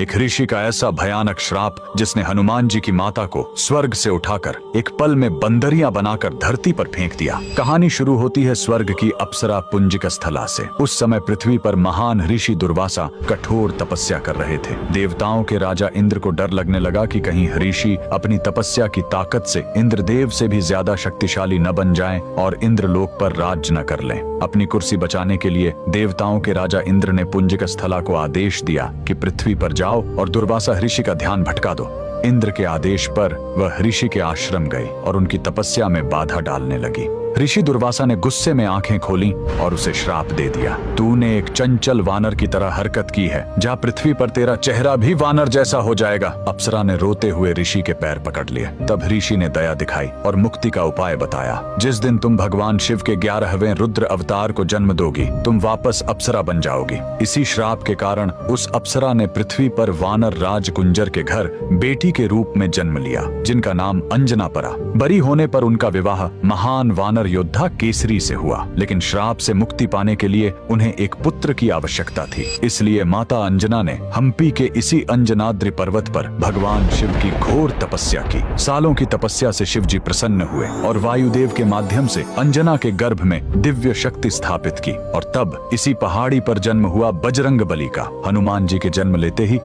एक ऋषि का ऐसा भयानक श्राप जिसने हनुमान जी की माता को स्वर्ग से उठाकर एक पल में बंदरियां बनाकर धरती पर फेंक दिया। कहानी शुरू होती है स्वर्ग की अप्सरा पुंजिक स्थला से। उस समय पृथ्वी पर महान ऋषि दुर्वासा कठोर तपस्या कर रहे थे। देवताओं के राजा इंद्र को डर लगने लगा कि कहीं ऋषि अपनी तपस्या की ताकत से इंद्रदेव से भी ज्यादा शक्तिशाली न बन जाएं और इंद्रलोक पर राज न कर लें। अपनी कुर्सी बचाने के लिए देवताओं के राजा इंद्र ने पुंजिक स्थला को आदेश दिया कि पृथ्वी पर जाओ और दुर्वासा ऋषि का ध्यान भटका दो। इंद्र के आदेश पर वह ऋषि के आश्रम गई और उनकी तपस्या में बाधा डालने लगी। ऋषि दुर्वासा ने गुस्से में आंखें खोली और उसे श्राप दे दिया। तूने एक चंचल वानर की तरह हरकत की है, जा पृथ्वी पर तेरा चेहरा भी वानर जैसा हो जाएगा। अप्सरा ने रोते हुए ऋषि के पैर पकड़ लिए। तब ऋषि ने दया दिखाई और मुक्ति का उपाय बताया। जिस दिन तुम भगवान शिव के 11वें रुद्र अवतार को जन्म दोगी, तुम वापस अप्सरा बन जाओगी। इसी श्राप के कारण उस अप्सरा ने पृथ्वी पर वानर राज कुंजर के घर बेटी के रूप में जन्म लिया, जिनका नाम अंजना पड़ा। बरी होने पर उनका विवाह महान वानर योद्धा केसरी से हुआ, लेकिन श्राप से मुक्ति पाने के लिए उन्हें एक पुत्र की आवश्यकता थी। इसलिए माता अंजना ने हम्पी के इसी अंजनाद्रि पर्वत पर भगवान शिव की घोर तपस्या की। सालों की तपस्या से शिव जी प्रसन्न हुए और वायुदेव के माध्यम से अंजना के गर्भ में दिव्य शक्ति स्थापित की। और तब इसी पहाड़ी पर जन्म हुआ बजरंग बली का। हनुमान जी के जन्म लेते ही